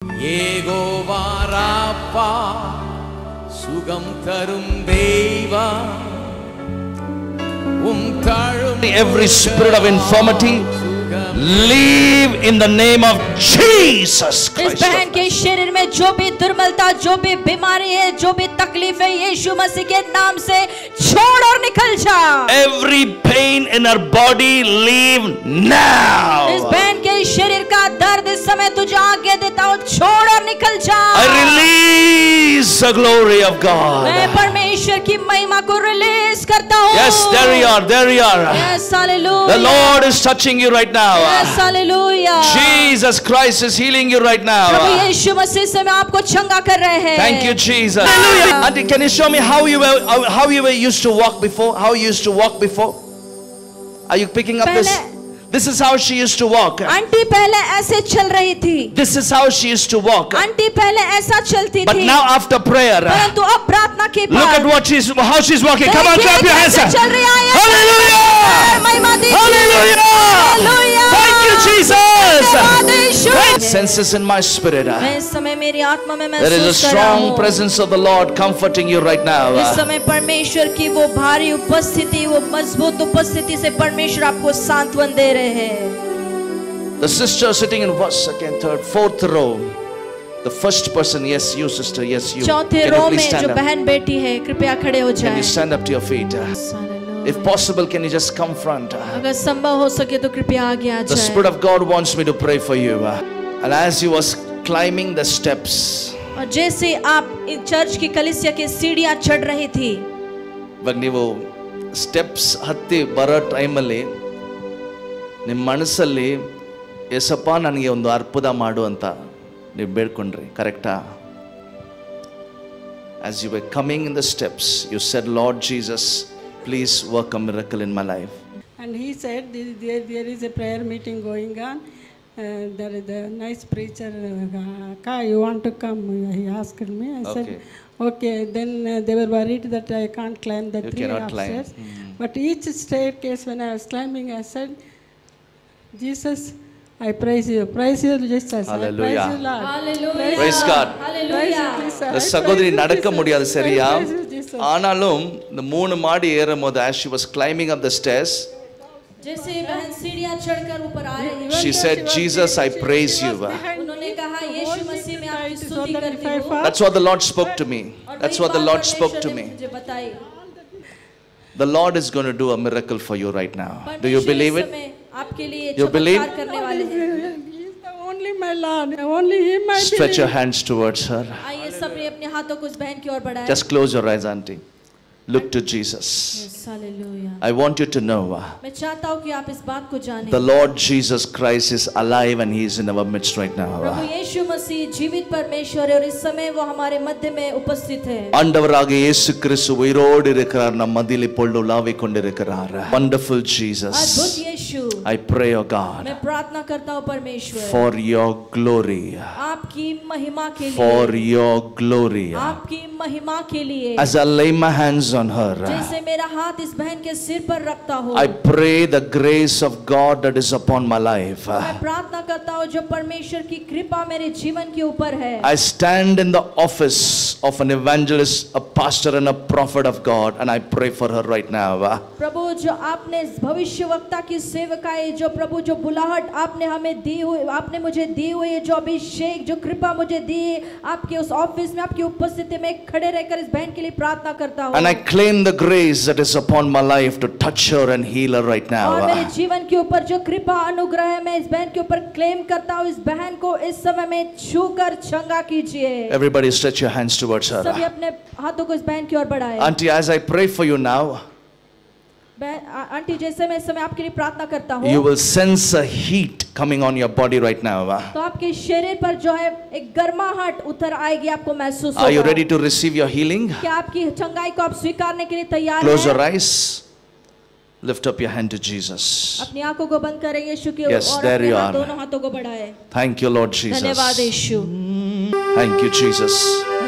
Jehovah Rapha சுகம் தரும் தெய்வம் Every spirit of infirmity, leave in the name of Jesus Christ. इस बहन के शरीर में जो भी दुर्बलता, जो भी बीमारी है, जो भी तकलीफ है, यीशु मसीह के नाम से छोड़ और निकल जा। Every pain in her body, leave now. इस बहन के शरीर का दर्द इस समय तुझे आज्ञा देता हूँ, छोड़ और निकल जा। I release the glory of God. मैं परमेश्वर की महिमा को रिलीज करता हूँ। Yes, there you are, there you are. Yes, hallelujah. The Lord is touching you right now. Yes, hallelujah. Jesus Christ is healing you right now. प्रभु यीशु मसीह से मैं आपको चंगा कर रहे हैं। Thank you, Jesus. Hallelujah. Auntie, can you show me how you were used to walk before? How you used to walk before? Are you picking up this? This is how she used to walk. Aunty पहले ऐसे चल रही थी। This is how she used to walk. Aunty पहले ऐसा चलती थी। But now after prayer, परंतु अब प्रार्थना के बाद look at how she's walking. Come on, clap your hands. चल रही है। Hallelujah! महिमा दीजिए। Hallelujah! Hallelujah! Thank you, Jesus. धन्यवाद Senses in my spirit. मैं इस समय मेरी आत्मा में There is a महसूस कर रहा strong हूँ। presence of the Lord comforting you right now. इस समय परमेश्वर की वो भारी उपस्थिति, वो मजबूत उपस्थिति से परमेश्वर आपको सांत्वन दे रहे हैं। The sister sitting in first, second, third, fourth row. The first person, yes, you sister, yes, you. चौथे रो में जो बहन बेटी है, कृपया खड़े हो जाएं। Can you stand up to your feet? If possible, can you just come front? अगर संभव हो सके तो कृपया आगे आ The जाएं। Spirit of God wants me to pray for you. And as you was climbing the steps, और जैसे आप इस चर्च की कलीसिया की सीढ़ियां चढ़ रही थी, ನೀವು steps ಹತ್ತಿ ಬರೋ ಟೈಮಲ್ಲಿ ನಿಮ್ಮ ಮನಸ್ಸಲ್ಲಿ ಯೇಸಪ್ಪ ನನಗೆ ಒಂದು ಅದ್ಭುತ ಮಾಡು ಅಂತ ನೀವು ಬೇಡ್ಕೊಂಡ್ರಿ, ಕರೆಕ್ಟಾ? As you were coming in the steps, you said, Lord Jesus, please work a miracle in my life. And he said, there is a prayer meeting going on. There is a nice preacher, Akka, you want to come? He asked me. I said, okay. Then they were worried that I can't climb the three upstairs. But each staircase, when I was climbing, I said, Jesus, I praise you, Jesus. Hallelujah. I praise you, Lord. Hallelujah. Praise God. Hallelujah. இந்த சகோதரி நடக்க முடியாது, சரியா? ஆனாலும் இந்த 3 மாடி ஏறும்போது as she was climbing up the stairs, जैसे बहन सीढ़ियां चढ़कर ऊपर आ रही है, she said, Jesus, I praise you. उन्होंने कहा, यीशु मसीह मैं आपकी स्तुति करती हूँ। That's what the Lord spoke to me. That's what the Lord spoke to me. The Lord is going to do a miracle for you right now. Do you believe it? You believe? He's the only my Lord. Only Him I believe. Stretch your hands towards her. आइए सबने अपने हाथों को उस बहन की ओर बढ़ाएं। Just close your eyes, auntie. Look to Jesus. Hallelujah. I want you to know मैं चाहता हूँ कि आप इस बात को जानें। the Lord Jesus Christ is alive and He is in our midst right now. प्रभु यीशु मसीह जीवित परमेश्वर है और इस समय वो हमारे मध्य में उपस्थित है। ஆண்டவராக இயேசு கிறிஸ்து உயிரோடு இருக்கிறார், நம் மத்தியில் இப்பொழுது உலாவிக் கொண்டிருக்கிறார். Wonderful Jesus. अद्भुत यीशु, I pray, oh God, मैं प्रार्थना करता हूँ परमेश्वर, for your glory. आपकी महिमा के लिए, For your glory. आपकी महिमा के लिए, As I lay my hands on her, जैसे मेरा हाथ इस बहन के सिर पर रखता हूँ, I pray the grace of God that is upon my life. मैं प्रार्थना करता हूँ जो परमेश्वर की कृपा मेरे जीवन के ऊपर है। I stand in the office of an evangelist, a pastor and a prophet of God, and I pray for her right now. प्रभु जो आपने भविष्यवक्ता की सेवकाई, जो प्रभु जो बुलाहट आपने हमें दी हुई, आपने मुझे दी हुई है, जो अभिषेक, जो कृपा मुझे दी है, आपके उस ऑफिस में आपकी उपस्थिति में खड़े रहकर इस बहन के लिए प्रार्थना करता हूँ। And I claim the grace that is upon my life to touch her and heal her right now. और मेरे जीवन के ऊपर जो कृपा अनुग्रह है, मैं इस बहन के ऊपर क्लेम करता हूँ, इस बहन को इस समय में छूकर चंगा कीजिए। Everybody stretch your hands towards her. सभी अपने हाथों को इस बहन की ओर बढ़ाएं। Auntie, as I pray for you now, aunty जैसे मैं इस समय आपके लिए प्रार्थना करता हूँ, you will sense a heat coming on your body right now. तो आपके शरीर पर जो है एक गर्माहट उतर आएगी, आपको महसूस होगा। Are you ready to receive your healing? क्या आपकी चंगाई को आप स्वीकारने के लिए तैयार Close your हैं? eyes. Lift up your hand to Jesus. अपनी आंखों को बंद करें यीशु की ओर Yes, और there अपने you are. दोनों हाथों को बढ़ाएं। Thank you, Lord Jesus. धन्यवाद यीशु। Thank you, Jesus.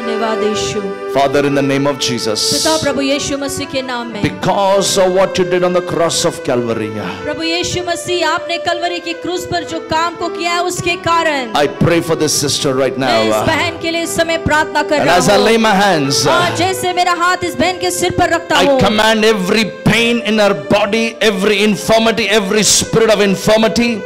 धन्यवाद यीशु। Father, in the name of Jesus, पिता प्रभु यीशु मसीह के नाम में, because of what you did on the cross of Calvary, प्रभु यीशु मसीह आपने कलवरी की क्रूस पर जो काम को किया है उसके कारण I pray for this sister right मैं इस now. बहन के लिए इस समय प्रार्थना कर And रहा as I lay हूँ। my hands, और जैसे मेरा हाथ इस बहन के सिर पर रखता I हूँ, command every pain in her body, every infirmity, every spirit of infirmity,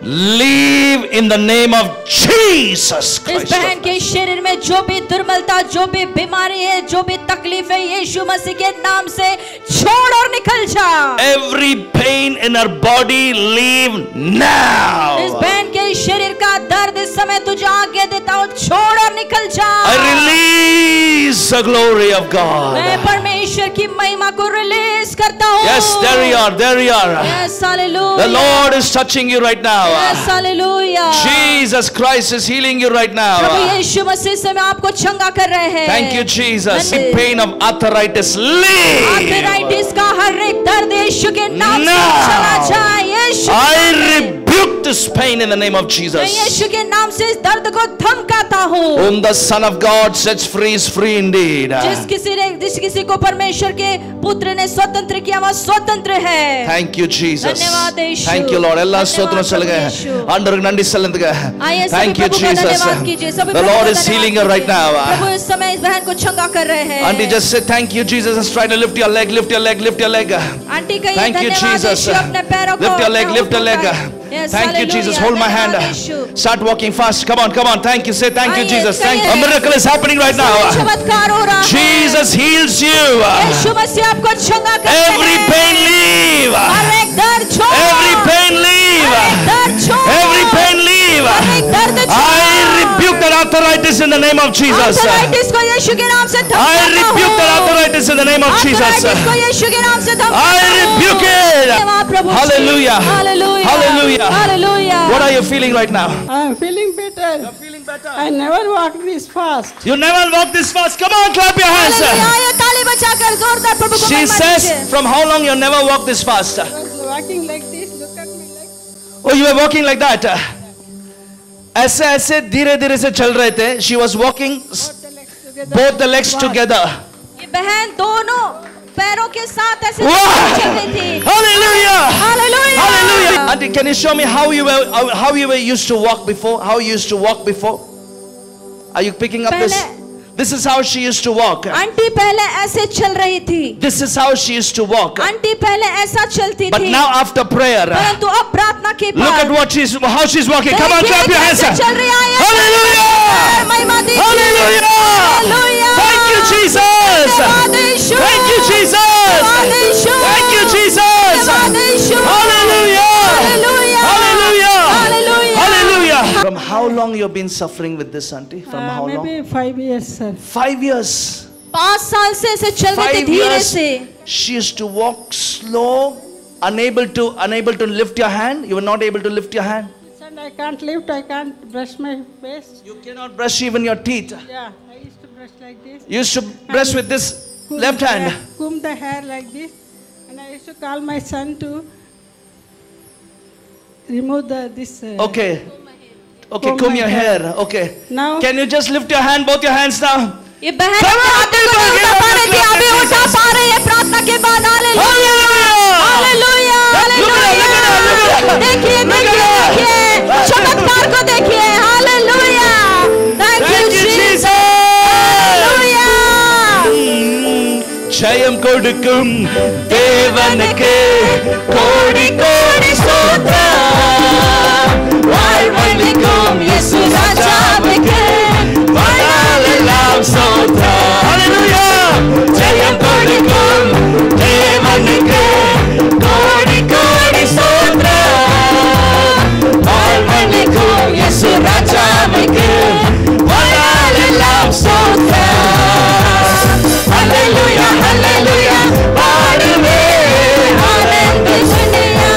leave in the name of Jesus इस Christ. बहन के शरीर में जो भी दुर्बलता, जो भी बीमारी है, जो भी तकलीफ है, यीशु मसीह के नाम से छोड़ और निकल जा। Every pain in her body, leave इस now. बहन के शरीर का दर्द इस समय तुझे आगे देता हूँ, छोड़ और निकल जा। I release the glory of मैं God. परमेश्वर की महिमा को रिलीज करता हूँ। Yes, there you are, there you are. Yes, hallelujah. The Lord is touching you right now. Yes, hallelujah. Jesus Christ is healing you right Prabhu now. यीशु मसीह से मैं आपको चंगा कर रहे हैं। Thank you, Jesus. The pain of arthritis, leave. Arthritis का हर एक दर्द यीशु के नाम से Now. चला जाए। यीशु I rebuke this pain in the name of मैं Jesus. यीशु के नाम से इस दर्द को धमकाता हूँ। Whom the Son of God sets free is free indeed. जिस किसी को परमेश्वर के पुत्र ने स्वतंत्र किया वह स्वतंत्र है। Thank you, Jesus. धन्यवाद यीशु। Thank you, Lord. Allah स्तोत्र चल गए धन्यवाद प्रभु हैं। अंदर नंदी सलंदगा। आइए सभी Thank you, प्रभु का Jesus. धन्यवाद कीजिए। सभी The प्रभु Lord का is धन्यवाद healing her right कीजिए। now. प्रभु इस समय इस बहन को चंगा कर रहे हैं। Auntie, just say thank you, Jesus. Just try to lift your leg, lift your leg, lift your leg. Aunty कहिए Thank you, धन्यवाद Jesus. यीशु, अपने पैरों को Lift your leg, अपने lift your leg. उठाएं। Yes, Thank you, hallelujah. Jesus. Hold my hand. धन्यवाद यीशु। Start walking fast. Come on, come on. Thank you. Say thank you, आइए, Jesus. Thank you. कहिए। A miracle is happening right now. चमत्कार हो रहा है। Jesus heals you. यीशु मसीह आपको चंगा करते Every हैं। pain leave. हर एक दर्द छोड़। Every pain leave. हर एक दर्द छोड़। Every pain leave. हर एक दर्द छोड़। I rebuke that arthritis in the name of Jesus. Arthritis को यीशु के नाम से धमकाता I rebuke that हूँ। arthritis in the name of Jesus. Arthritis को यीशु के नाम से धमकाता I हूँ। rebuke it. धन्यवाद प्रभु जी। Hallelujah. Hallelujah. Hallelujah. Hallelujah. What are you feeling right now? I'm feeling better. Feeling better. I never walked this fast. You never walk this fast. Come on, clap your hands. Hallelujah. आइए ताली बजाकर जोरदार प्रभु को She महिमा says, दीजिए। from how long you never walked this fast? I was walking like this. Look at me like. Oh, you were walking like that. ऐसे ऐसे धीरे धीरे से चल रहे थे. She was walking both the legs together. ये बहन दोनों पैरों के साथ ऐसे Wow! चल रही थी। Hallelujah! Hallelujah. Hallelujah! Auntie, can you show me how you were used to walk before? How you used to walk before? Are you picking up this? This is how she used to walk. Aunty पहले ऐसे चल रही थी। This is how she used to walk. Aunty पहले ऐसा चलती But थी। now after prayer, परंतु अब प्रार्थना के look at बाद how she's walking. Come on, देखिए clap your hands. कैसे चल रही है। Hallelujah! महिमा दीजिए। Hallelujah! Hallelujah! Thank you, Jesus. धन्यवाद यीशु। Thank you, Jesus. धन्यवाद यीशु। Thank you, Jesus. धन्यवाद यीशु। Hallelujah! Hallelujah! Hallelujah! Hallelujah! Hallelujah! From how long you've been suffering with this, auntie? From how long? Maybe 5 years, sir. 5 years. 5 साल से ऐसे चल रही थी 5 धीरे years. से। She used to walk slow, unable to lift your hand. You were not able to lift your hand. And I can't lift. I can't brush my face. You cannot brush even your teeth. Yeah, I used to brush like this. You used to brush with this Comb left the hand. hair- Comb the hair like this. And I used to call my son to remove this. Okay. Okay, Comb comb my your hair. hair. Okay. Now, Can you just lift your hand, both your hands now? ये बहन Come अपने on, हाथों को people, नहीं give उठा पा us रही a थी, clap अभी for उठा Jesus. पा रही है प्रार्थना के बाद। Hallelujah! Hallelujah hallelujah. देखिए देखिए देखिए चमत्कार को देखिए। Hallelujah. Thank you Jesus. Hallelujah. ஜெயம் கொடுக்கும் தேவனுக்கு கோடி கோடி ஸ்தோத்திரம். வாழ்வளிக்கும் இயேசு ராஜாவுக்கு வாழ்நாளெல்லாம் ஸ்தோத்திரம். Hallelujah! ஜெயம் கொடுக்கும் தேவனுக்கு கோடி கோடி ஸ்தோத்திரம். வாழ்வளிக்கும் இயேசு ராஜாவுக்கு வாழ்நாளெல்லாம் ஸ்தோத்திரம். Hallelujah, hallelujah, பாடுவே ஆனந்த துணியா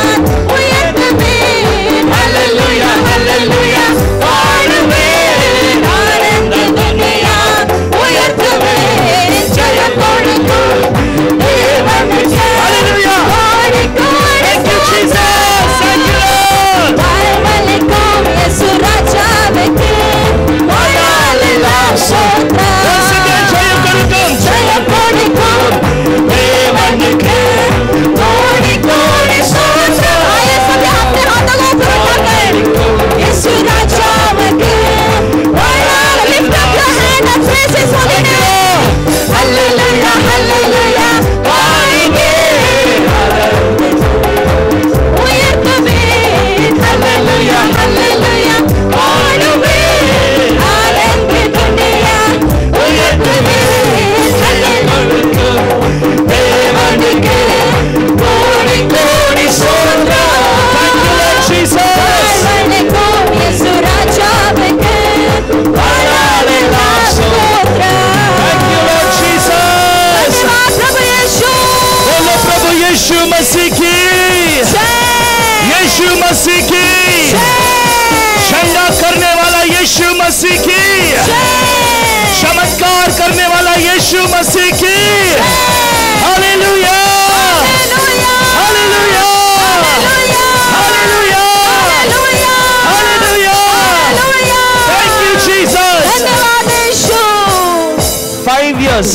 मसीह की, यीशु मसीह की, चंगा करने वाला यीशु मसीह की, चमत्कार करने वाला यीशु मसीह की। Hallelujah, hallelujah, hallelujah, hallelujah. Thank you Jesus. धन्यवाद यीशु। 5 years,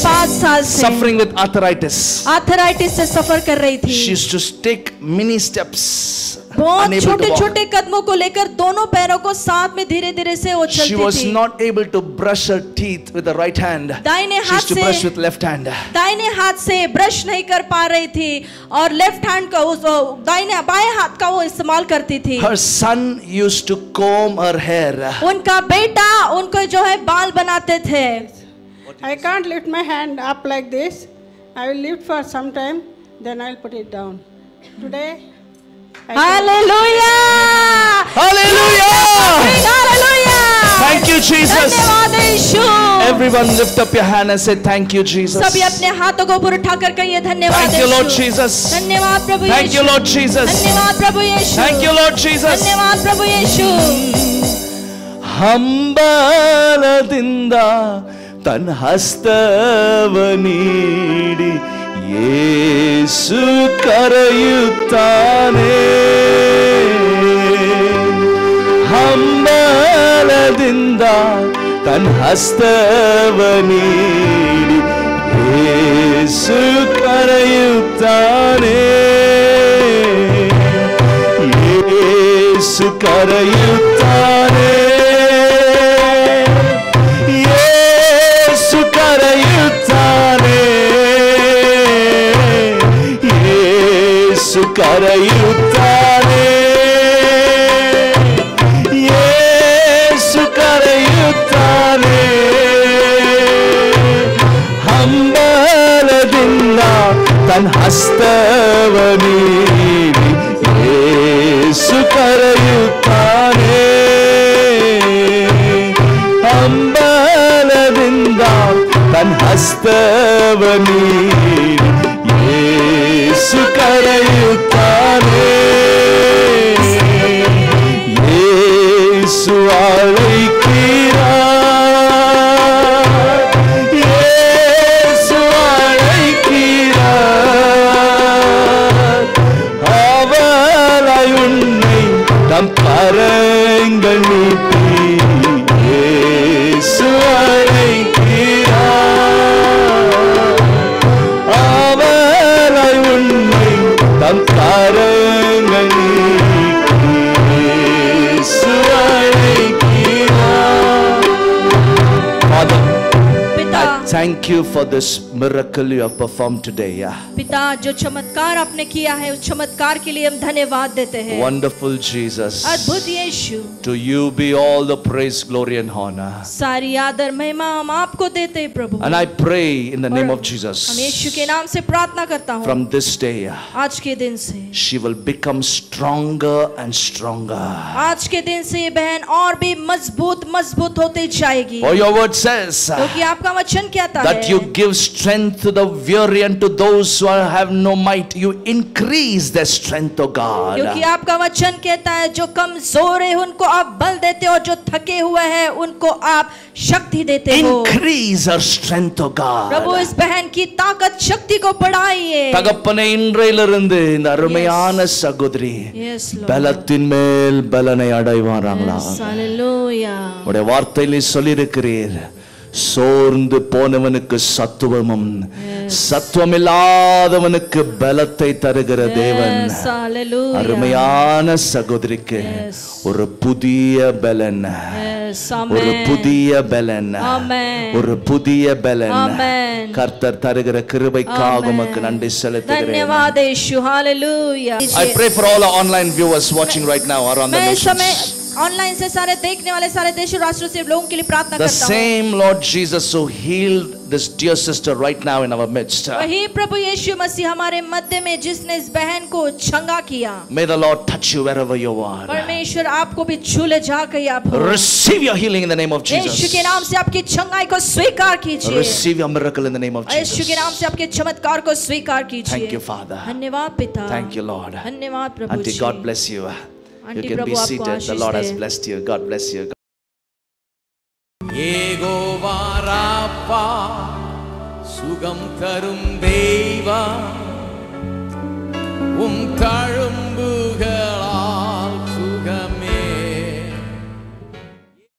5 साल से suffering with arthritis. आर्थराइटिस से सफर कर रही थी। She used to take many steps. बहुत unable to छोटे walk. छोटे कदमों को लेकर दोनों पैरों को साथ में धीरे धीरे से वो She was चलती थी। not able to brush her teeth with the right hand. दाहिने She used to हाथ brush से with left hand. दाहिने हाथ से ब्रश नहीं कर पा रही थी और लेफ्ट हैंड का उस दाहिने बाएं हाथ का वो इस्तेमाल करती थी। Her son used to comb her hair. उनका बेटा उनको जो है बाल बनाते थे। I can't lift my hand up like this. I will lift for some time, then I'll put it down. Today, hallelujah, Hallelujah! Hallelujah. Thank you, Jesus. धन्यवाद यीशु। Everyone lift up your hand and say thank you, Jesus. सभी अपने हाथों को ऊपर उठाकर कहिए धन्यवाद Thank you, Lord Yeshu. Jesus. धन्यवाद प्रभु यीशु। Thank you, Lord Jesus. धन्यवाद प्रभु यीशु। Thank you, Lord Jesus. धन्यवाद प्रभु यीशु। ಹಂಬಲದಿಂದ ತನ್ನ ಹಸ್ತವ ನೀಡಿ ಯೇಸು ಕರೆಯುತ್ತಾನೆ. ಹಂಬಲದಿಂದ ತನ್ನ ಹಸ್ತವ ನೀಡಿ ಯೇಸು ಕರೆಯುತ್ತಾನೆ. ಯೇಸು ಕರೆಯುತ್ತಾನೆ. ಯೇಸು ಕರೆಯುತ್ತಾನೆ. ಯೇಸು ಕರೆಯುತ್ತಾನೆ. ಯೇಸು ಕರೆಯುತ್ತಾನೆ. ಹಂಬಲದಿಂದ ತನ್ನ ಹಸ್ತವ ನೀಡಿ ಯೇಸು ಕರೆಯುತ್ತಾನೆ. ಹಂಬಲದಿಂದ ತನ್ನ ಹಸ್ತವ ನೀಡಿ ಯೇಸು ಕರೆಯುತ್ತಾನೆ. ಯೇಸು அழைக்கிறார். இயேசு அழைக்கிறார். அவராய் உன்னை தம் கரங்கள் நீட்டி இயேசு அழைக்கிறார். அவராய் உன்னை தம் கரங்கள் நீட்டி இயேசு அழைக்கிறார். Father, पिता, thank you for this miracle you have performed today. पिता जो चमत्कार आपने किया है उस चमत्कार के लिए हम धन्यवाद देते हैं। Wonderful Jesus. अद्भुत यीशु, To you be all the praise, glory and honor. सारी आदर महिमा हम आपको देते हैं प्रभु। And I pray in the name of हम Jesus, यीशु के नाम से प्रार्थना करता हूँ from this day, आज के दिन से she will become stronger and stronger. आज के दिन से ये बहन और भी मजबूत मजबूत होती जाएगी। For your word says क्योंकि आपका वचन कहता that है you give strength to the weary and to those who have no might. You increase their strength, O क्योंकि God. आपका वचन कहता है जो कमजोर है उनको आप बल देते हो, जो थके हुए हैं उनको आप शक्ति देते हो। Increase her strength, O प्रभु God. इस बहन की ताकत शक्ति को बढ़ाइए। தகப்பனே, இன்றையிலிருந்து இந்த அருமையான சகோதரி Yes, Lord. பலத்தின் மேல் பலனை அடைவாராங்களா? Yes, hallelujah. உடைய வார்த்தையிலே சொல்லியிருக்கிறீர், சோர்ந்து போனவனுக்கு சத்துவமும் சத்துவமில்லாதவனுக்கு பலத்தை தருகிற தேவன். Yes, hallelujah. அருமையான சகோதரிக்கு Yes. ஒரு புதிய பலன், Yes, ஒரு amen. புதிய பலன், Amen. ஒரு புதிய பலன் Amen. கர்த்தர் தருகிற கிருபைக்காக Amen. உமக்கு நன்றி செலுத்துகிறேன். धन्यवाद यीशु, hallelujah. I pray for all our online viewers watching right now or on the मैं इस समय nations. ऑनलाइन से सारे देखने वाले सारे देशों राष्ट्रों से लोगों के लिए प्रार्थना The करता हूँ। same Lord Jesus who healed this dear sister right now in our midst. वही प्रभु यीशु मसीह हमारे मध्य में जिसने इस बहन को चंगा किया, May the Lord touch you wherever you are. परमेश्वर आपको भी छू ले जहाँ कहीं आप हो। Receive your healing in the name of Yeshu Jesus. के नाम से आपकी चंगाई को स्वीकार कीजिए। Receive your miracle in the name of यीशु के Jesus. नाम से आपके चमत्कार को स्वीकार कीजिए। Thank you, Father. धन्यवाद पिता। Thank you, Lord. धन्यवाद प्रभु Auntie, जी। God bless you. You auntie can प्रभु be आपको seated. The आशीष Lord has दे। blessed you. God bless you. Jehovah Rapha சுகம் தரும் தெய்வா உம் தாழ்